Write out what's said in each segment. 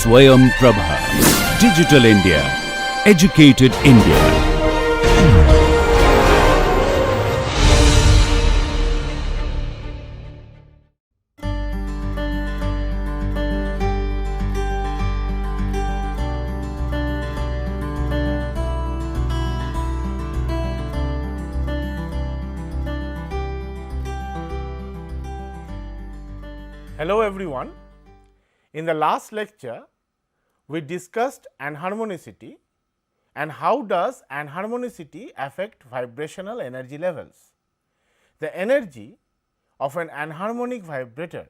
Swayam Prabha. Digital India. Educated India. Hello everyone. In the last lecture, we discussed anharmonicity and how does anharmonicity affect vibrational energy levels. The energy of an anharmonic vibrator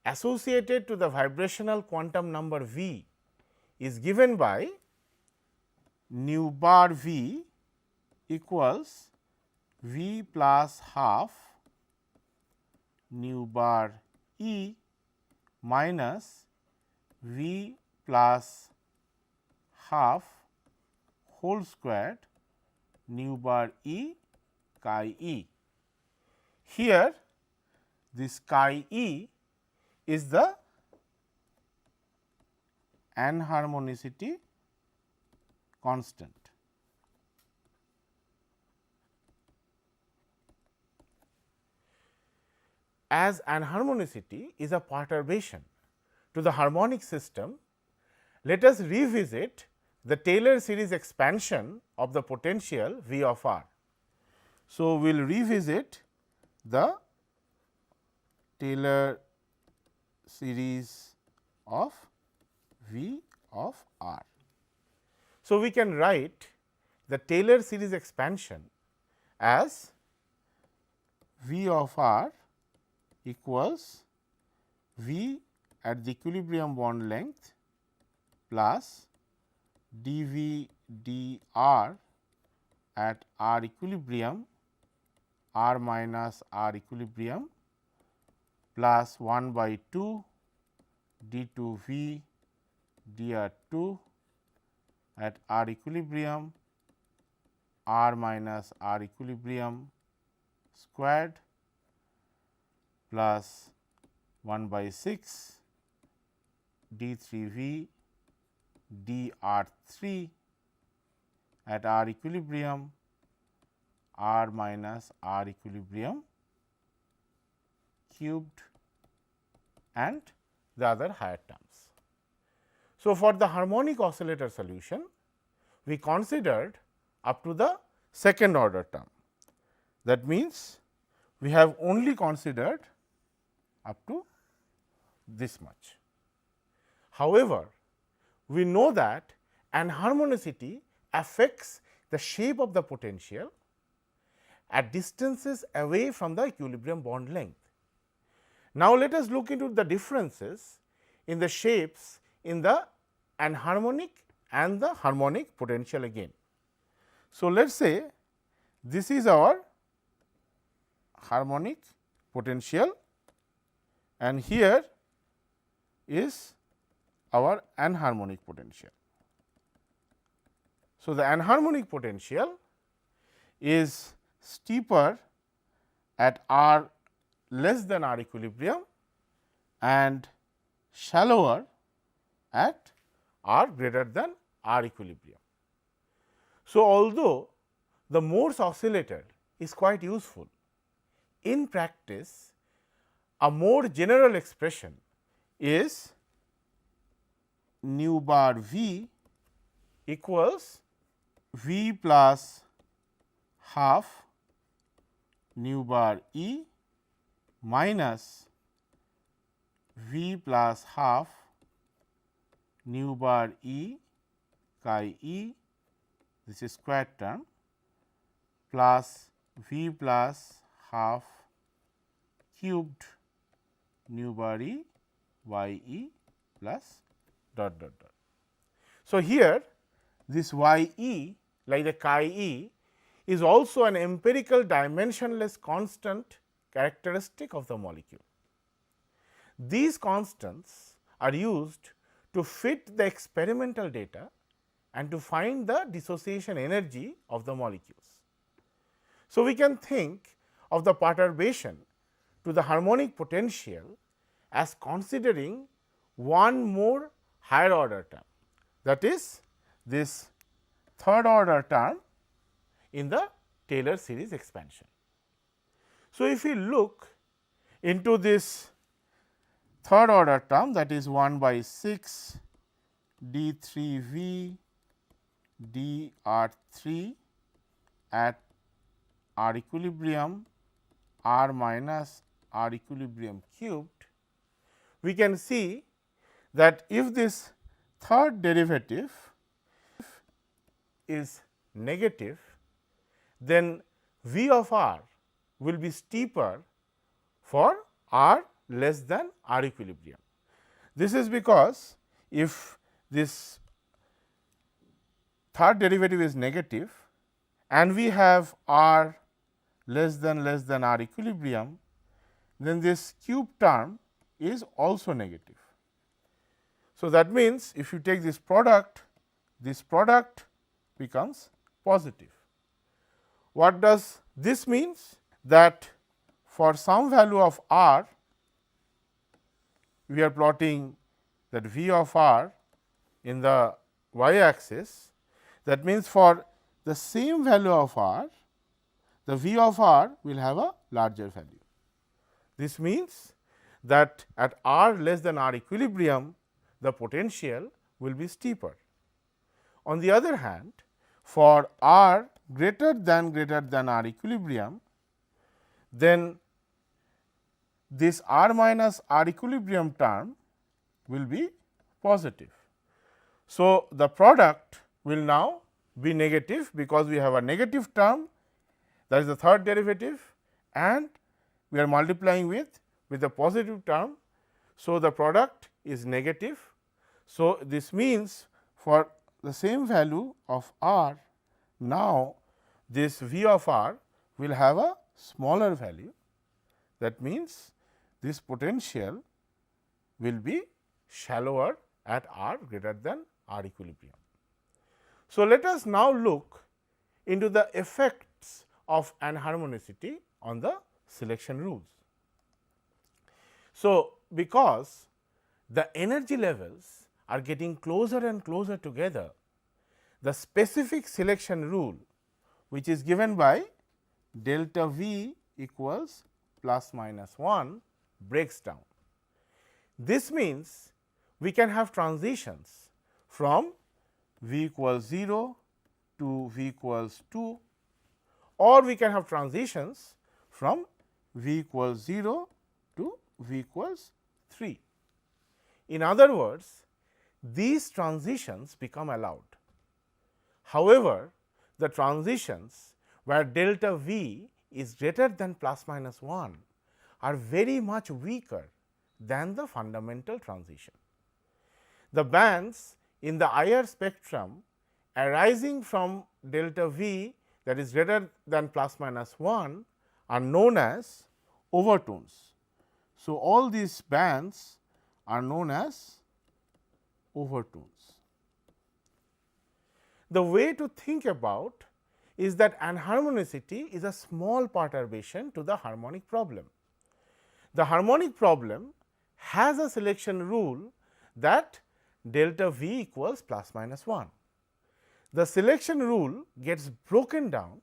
associated to the vibrational quantum number V is given by nu bar V equals V plus half nu bar E minus V plus half whole squared nu bar E chi E. Here this chi E is the anharmonicity constant. As anharmonicity is a perturbation to the harmonic system, let us revisit the Taylor series expansion of the potential V of R. So, we will revisit the Taylor series of V of R. So, we can write the Taylor series expansion as V of R equals V at the equilibrium bond length plus dV dr at R equilibrium R minus R equilibrium plus 1 by 2 d2 V dr2 at R equilibrium R minus R equilibrium squared plus 1 by 6 d3 V dr3 at R equilibrium R minus R equilibrium cubed and the other higher terms. So, for the harmonic oscillator solution, we considered up to the second order term. That means, we have only considered up to this much. However, we know that anharmonicity affects the shape of the potential at distances away from the equilibrium bond length. Now, let us look into the differences in the shapes in the anharmonic and the harmonic potential again. So, let us say this is our harmonic potential and here is our anharmonic potential. So, the anharmonic potential is steeper at R less than R equilibrium and shallower at R greater than R equilibrium. So, although the Morse oscillator is quite useful, in practice a more general expression is nu bar V equals V plus half nu bar E minus V plus half nu bar E chi E, this is square term, plus V plus half cubed nu bar E y E plus dot dot dot. So, here this y E like the chi E is also an empirical dimensionless constant characteristic of the molecule. These constants are used to fit the experimental data and to find the dissociation energy of the molecules. So, we can think of the perturbation to the harmonic potential as considering one more higher order term, that is this third order term in the Taylor series expansion. So, if we look into this third order term, that is 1 by 6 d 3 v d r 3 at r equilibrium r minus r equilibrium cubed, we can see that if this third derivative is negative, then v of r will be steeper for r less than r equilibrium. This is because if this third derivative is negative and we have r less than r equilibrium, then this cube term is also negative. So, that means, if you take this product becomes positive. What does this means? That for some value of r, we are plotting that v of r in the y axis. That means, for the same value of r, the v of r will have a larger value. This means that at r less than r equilibrium, the potential will be steeper. On the other hand, for r greater than r equilibrium, then this r minus r equilibrium term will be positive. So, the product will now be negative, because we have a negative term, that is the third derivative, and we are multiplying with a positive term. So, the product is negative. So, this means for the same value of r, now this v of r will have a smaller value. That means, this potential will be shallower at r greater than r equilibrium. So, let us now look into the effects of anharmonicity on the selection rules. So, because the energy levels are getting closer and closer together, the specific selection rule, which is given by delta V equals plus minus 1, breaks down. This means, we can have transitions from V equals 0 to V equals 2, or we can have transitions from V equals 0 to V equals 3. In other words, these transitions become allowed. However, the transitions where delta V is greater than plus minus 1 are very much weaker than the fundamental transition. The bands in the IR spectrum arising from delta V, that is greater than plus minus 1, are known as overtones. So, all these bands are known as overtones. The way to think about is that anharmonicity is a small perturbation to the harmonic problem. The harmonic problem has a selection rule that delta V equals plus minus 1. The selection rule gets broken down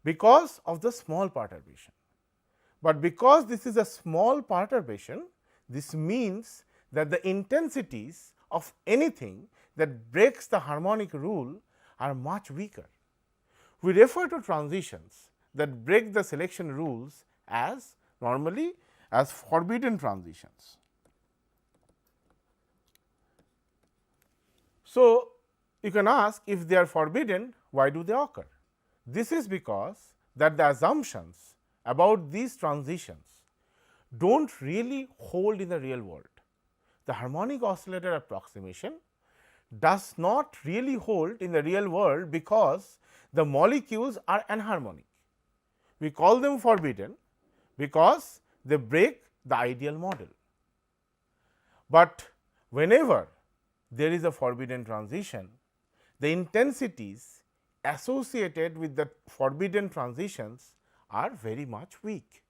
because of the small perturbation, but because this is a small perturbation, this means that the intensities of anything that breaks the harmonic rule are much weaker. We refer to transitions that break the selection rules as normally as forbidden transitions. So, you can ask, if they are forbidden, why do they occur? This is because that the assumptions about these transitions do not really hold in the real world. The harmonic oscillator approximation does not really hold in the real world, because the molecules are anharmonic. We call them forbidden because they break the ideal model. But whenever there is a forbidden transition, the intensities associated with the forbidden transitions are very much weak.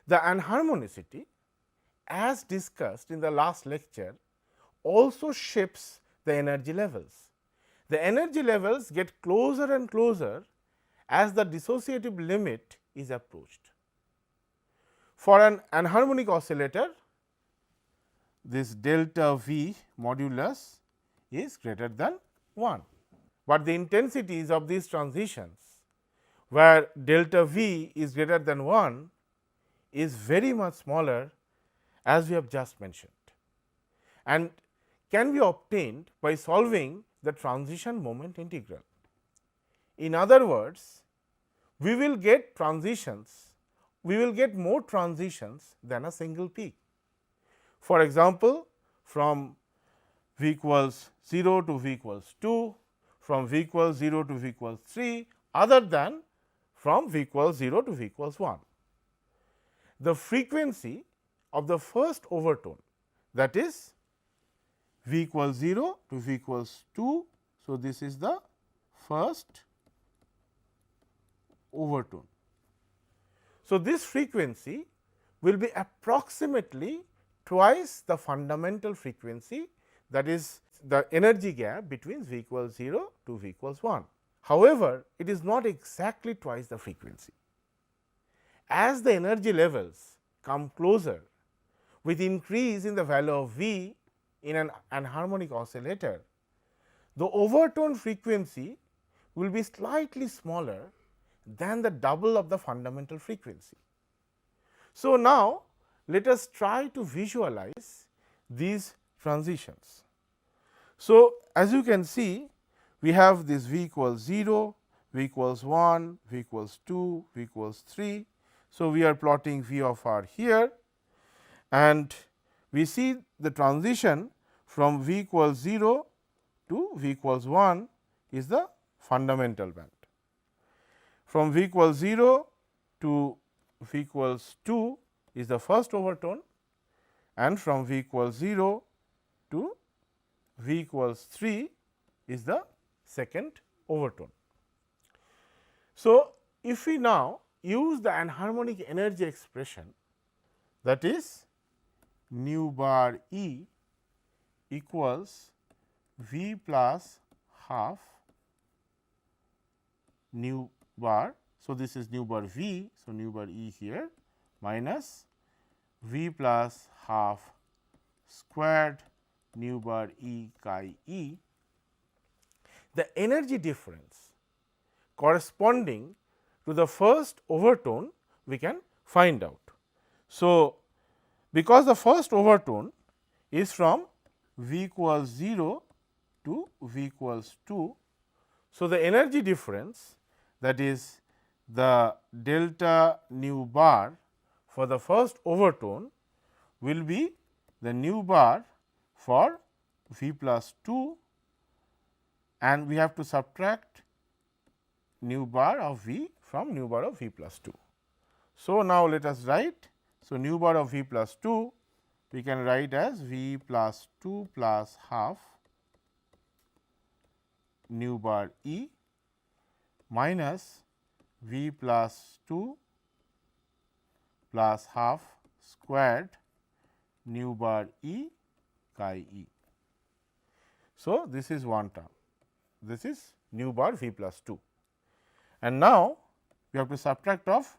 The anharmonicity, as discussed in the last lecture, also shapes the energy levels. The energy levels get closer and closer as the dissociative limit is approached. For an anharmonic oscillator, this delta V modulus is greater than 1, but the intensities of these transitions where delta V is greater than 1 is very much smaller, as we have just mentioned, and can be obtained by solving the transition moment integral. In other words, we will get transitions, we will get more transitions than a single peak. For example, from V equals 0 to V equals 2, from V equals 0 to V equals 3, other than from V equals 0 to V equals 1. The frequency of the first overtone, that is V equals 0 to V equals 2. So, this is the first overtone. So, this frequency will be approximately twice the fundamental frequency, that is the energy gap between V equals 0 to V equals 1. However, it is not exactly twice the frequency. As the energy levels come closer with increase in the value of V in an anharmonic oscillator, the overtone frequency will be slightly smaller than the double of the fundamental frequency. So, now let us try to visualize these transitions. So, as you can see, we have this V equals 0, V equals 1, V equals 2, V equals 3. So, we are plotting V of r here, and we see the transition from V equals 0 to V equals 1 is the fundamental band. From V equals 0 to V equals 2 is the first overtone, and from V equals 0 to V equals 3 is the second overtone. So, if we now use the anharmonic energy expression, that is nu bar E equals V plus half nu bar. So, this is nu bar V. So, nu bar E here minus V plus half squared nu bar E chi E. The energy difference corresponding to the first overtone we can find out. So, because the first overtone is from V equals 0 to V equals 2. So, the energy difference, that is the delta nu bar for the first overtone, will be the nu bar for V plus 2, and we have to subtract nu bar of V from nu bar of V plus 2. So, now let us write. So, nu bar of V plus 2 we can write as V plus 2 plus half nu bar E minus V plus 2 plus half squared nu bar E chi E. So, this is one term, this is nu bar V plus 2, and now we have to subtract off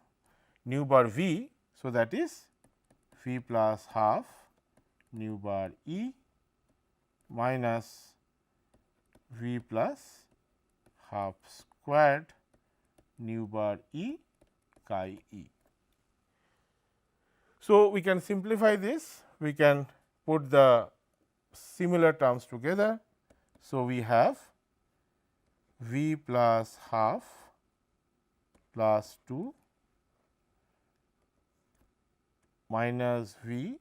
nu bar V. So, that is V plus half nu bar E minus V plus half squared nu bar E chi E. So, we can simplify this, we can put the similar terms together. So, we have V plus half plus 2 minus V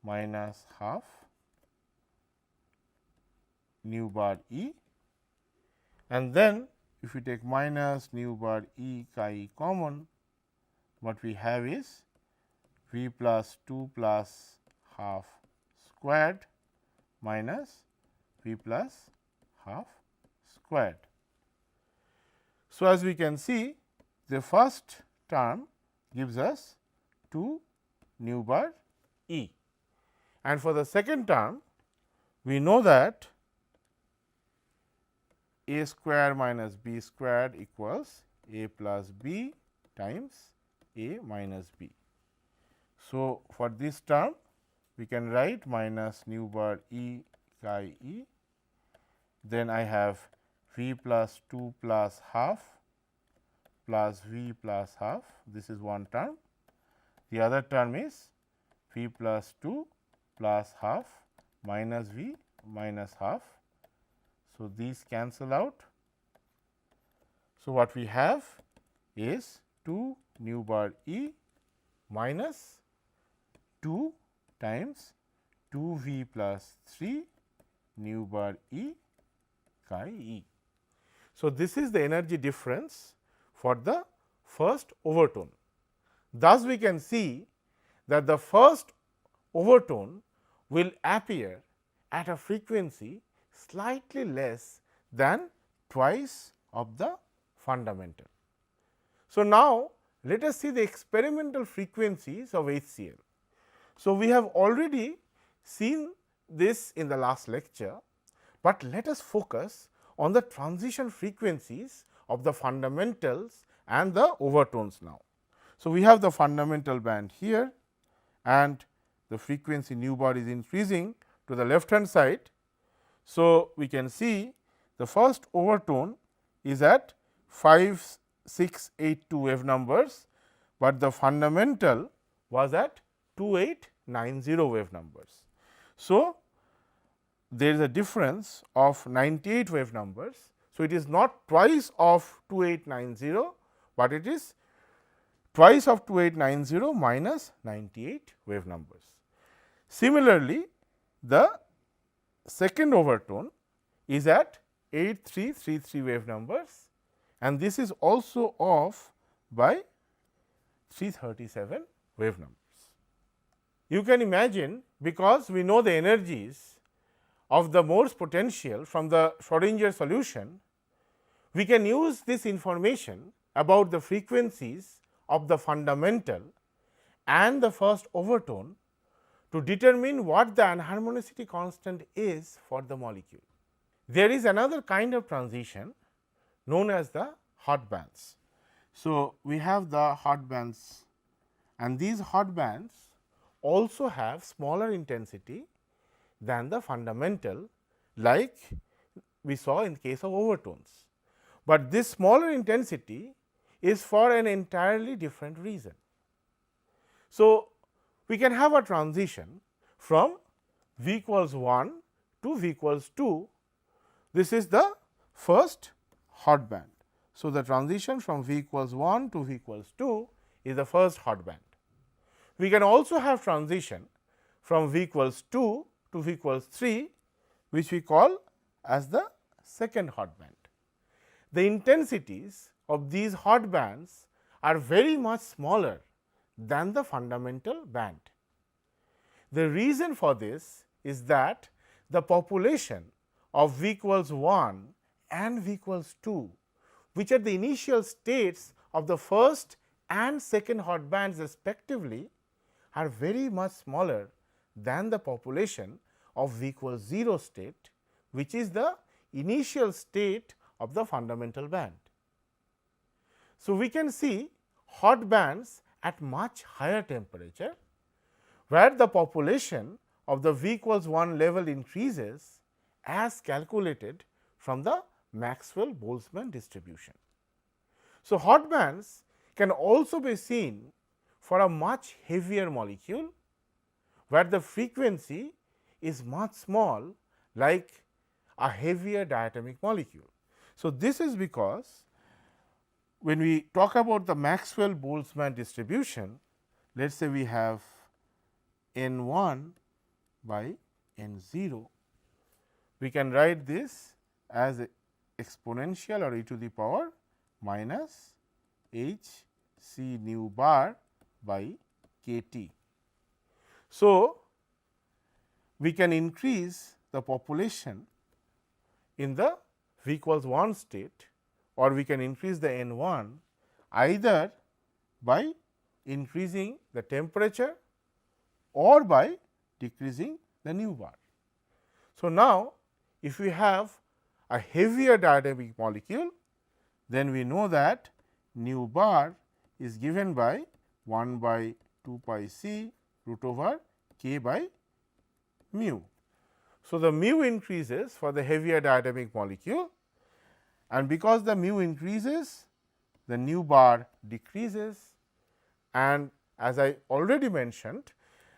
minus half nu bar E, and then if we take minus nu bar E chi E common, what we have is V plus 2 plus half squared minus V plus half squared. So, as we can see, the first term gives us 2 nu bar E, and for the second term we know that a square minus b squared equals a plus b times a minus b. So, for this term we can write minus nu bar E chi E, then I have v plus 2 plus half plus v plus half, this is one term. The other term is v plus 2 plus half minus v minus half. So, these cancel out. So, what we have is 2 nu bar E minus 2 times 2 v plus 3 nu bar E chi E. So, this is the energy difference for the first overtone. Thus, we can see that the first overtone will appear at a frequency slightly less than twice of the fundamental. So, now let us see the experimental frequencies of HCl. So, we have already seen this in the last lecture, but let us focus on the transition frequencies of the fundamentals and the overtones now. So, we have the fundamental band here and the frequency nu bar is increasing to the left hand side. So, we can see the first overtone is at 5682 wave numbers, but the fundamental was at 2890 wave numbers. So, there is a difference of 98 wave numbers. So, it is not twice of 2890, but it is twice of 2890 minus 98 wave numbers. Similarly, the second overtone is at 8333 wave numbers, and this is also off by 337 wave numbers. You can imagine, because we know the energies of the Morse potential from the Schrodinger solution, we can use this information about the frequencies of the fundamental and the first overtone to determine what the anharmonicity constant is for the molecule. There is another kind of transition known as the hot bands. So, we have the hot bands, and these hot bands also have smaller intensity than the fundamental, like we saw in case of overtones, but this smaller intensity is for an entirely different reason. So, we can have a transition from V equals 1 to V equals 2. This is the first hot band. So, the transition from V equals 1 to V equals 2 is the first hot band. We can also have transition from V equals 2 to V equals 3, which we call as the second hot band. The intensities of these hot bands are very much smaller than the fundamental band. The reason for this is that the population of V equals 1 and V equals 2, which are the initial states of the first and second hot bands respectively, are very much smaller than the population of V equals 0 state, which is the initial state of the fundamental band. So, we can see hot bands at much higher temperature, where the population of the V equals 1 level increases as calculated from the Maxwell-Boltzmann distribution. So, hot bands can also be seen for a much heavier molecule, where the frequency is much small, like a heavier diatomic molecule. So, this is because when we talk about the Maxwell-Boltzmann distribution, let us say we have n 1 by n 0, we can write this as exponential or e to the power minus h c nu bar by k t. So, we can increase the population in the V equals 1 state, or we can increase the n 1 either by increasing the temperature or by decreasing the nu bar. So, now if we have a heavier diatomic molecule, then we know that nu bar is given by 1 by 2 pi c root over k by mu. So, the mu increases for the heavier diatomic molecule, and because the mu increases, the nu bar decreases, and as I already mentioned,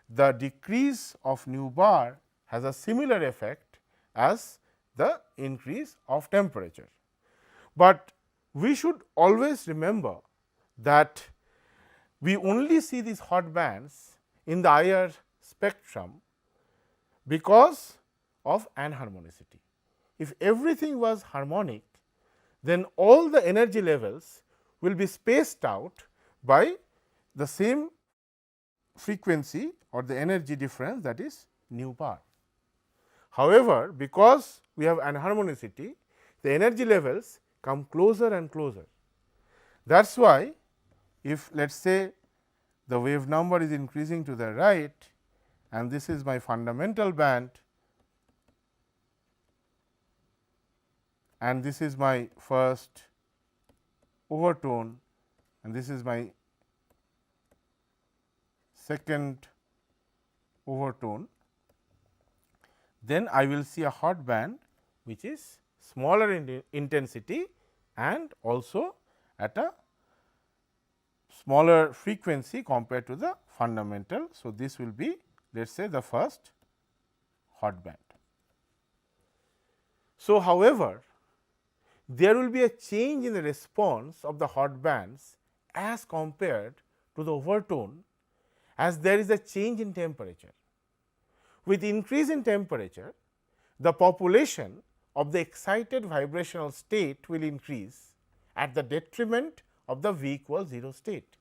the decrease of nu bar has a similar effect as the increase of temperature. But we should always remember that we only see these hot bands in the IR spectrum because of anharmonicity. If everything was harmonic, then all the energy levels will be spaced out by the same frequency or the energy difference, that is nu bar. However, because we have anharmonicity, the energy levels come closer and closer. That is why, if let us say the wave number is increasing to the right, and this is my fundamental band, and this is my first overtone, and this is my second overtone, then I will see a hot band which is smaller in intensity and also at a smaller frequency compared to the fundamental. So, this will be let us say the first hot band. So, however, there will be a change in the response of the hot bands as compared to the overtone, as there is a change in temperature. With increase in temperature, the population of the excited vibrational state will increase at the detriment of the V equals 0 state.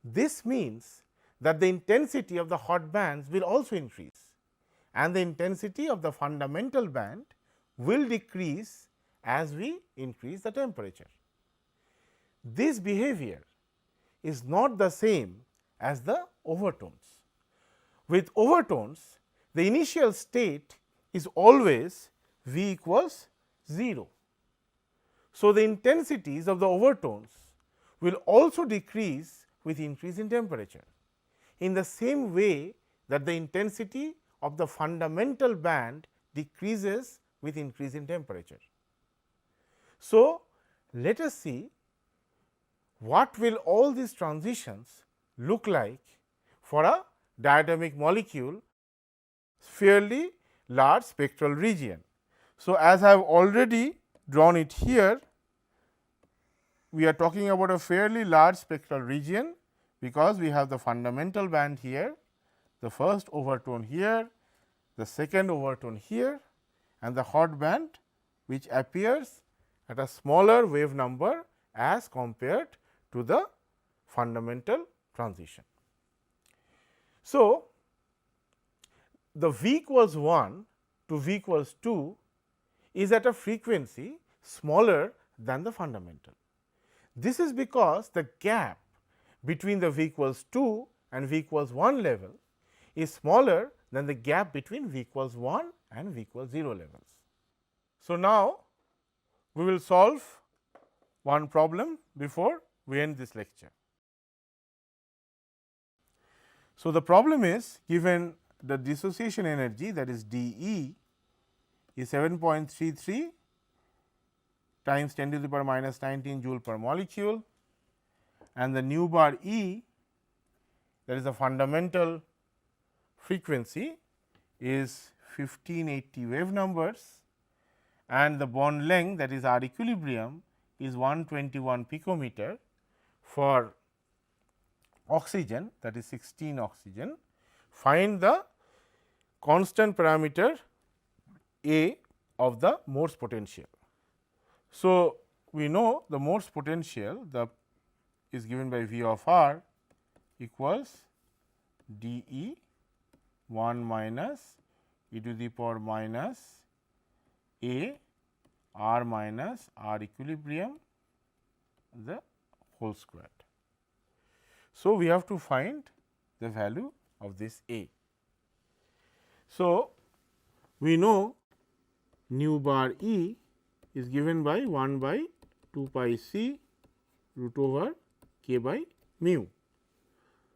This means that the intensity of the hot bands will also increase, and the intensity of the fundamental band will decrease as we increase the temperature. This behavior is not the same as the overtones. With overtones, the initial state is always V equals 0. So, the intensities of the overtones will also decrease with increase in temperature, in the same way that the intensity of the fundamental band decreases with increase in temperature. So, let us see what will all these transitions look like for a diatomic molecule fairly large spectral region. So, as I have already drawn it here, we are talking about a fairly large spectral region, because we have the fundamental band here, the first overtone here, the second overtone here, and the hot band which appears at a smaller wave number as compared to the fundamental transition. So, the V equals 1 to V equals 2 is at a frequency smaller than the fundamental. This is because the gap between the V equals 2 and V equals 1 level is smaller than the gap between V equals 1 and V equals 0 levels. So, now we will solve one problem before we end this lecture. So, the problem is, given the dissociation energy, that is d E is 7.33 times 10 to the power minus 19 joule per molecule, and the nu bar E, that is the fundamental frequency, is 1580 wave numbers, and the bond length, that is R equilibrium, is 121 picometer for oxygen, that is 16 oxygen. Find the constant parameter A of the Morse potential. So, we know the Morse potential is given by V of R equals d E 1 minus e to the power minus A R minus R equilibrium the whole squared. So, we have to find the value of this A. So, we know nu bar E is given by 1 by 2 pi c root over k by mu.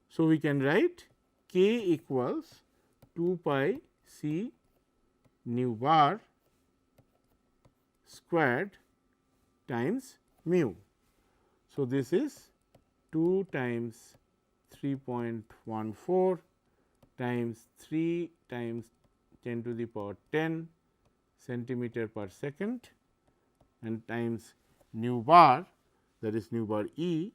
So, we can write k equals 2 pi c nu bar squared times mu. So, this is 2 times 3.14 times 3 times 10 to the power 10 centimeter per second and times nu bar, that is nu bar E,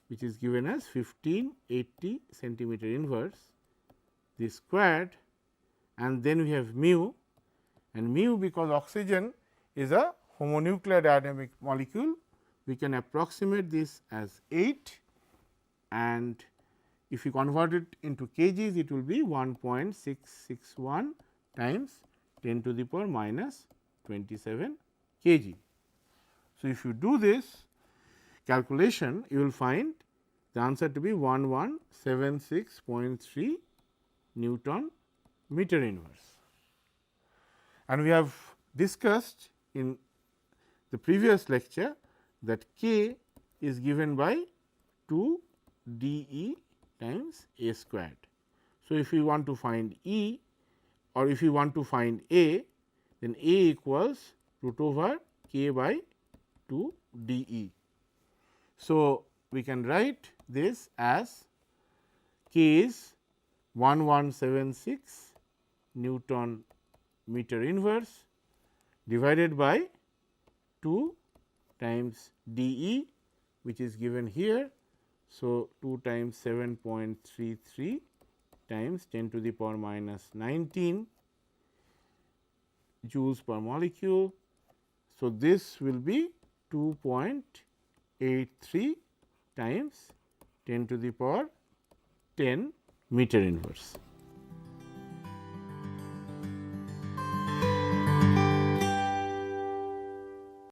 which is given as 1580 centimeter inverse, this squared, and then we have mu, and mu, because oxygen is a homonuclear dynamic molecule, we can approximate this as 8, and if you convert it into kgs, it will be 1.661 times 10 to the power minus 27 kg. So, if you do this calculation, you will find the answer to be 1176.3 Newton meter inverse. And we have discussed in the previous lecture that k is given by 2 d E times a squared. So, if you want to find E or if you want to find A, then A equals root over k by 2 d E. So, we can write this as k is 1176 Newton meter inverse divided by 2 times d E, which is given here. So, 2 times 7.33 times 10 to the power minus 19 joules per molecule. So, this will be 2.83 times 10 to the power 10 meter inverse.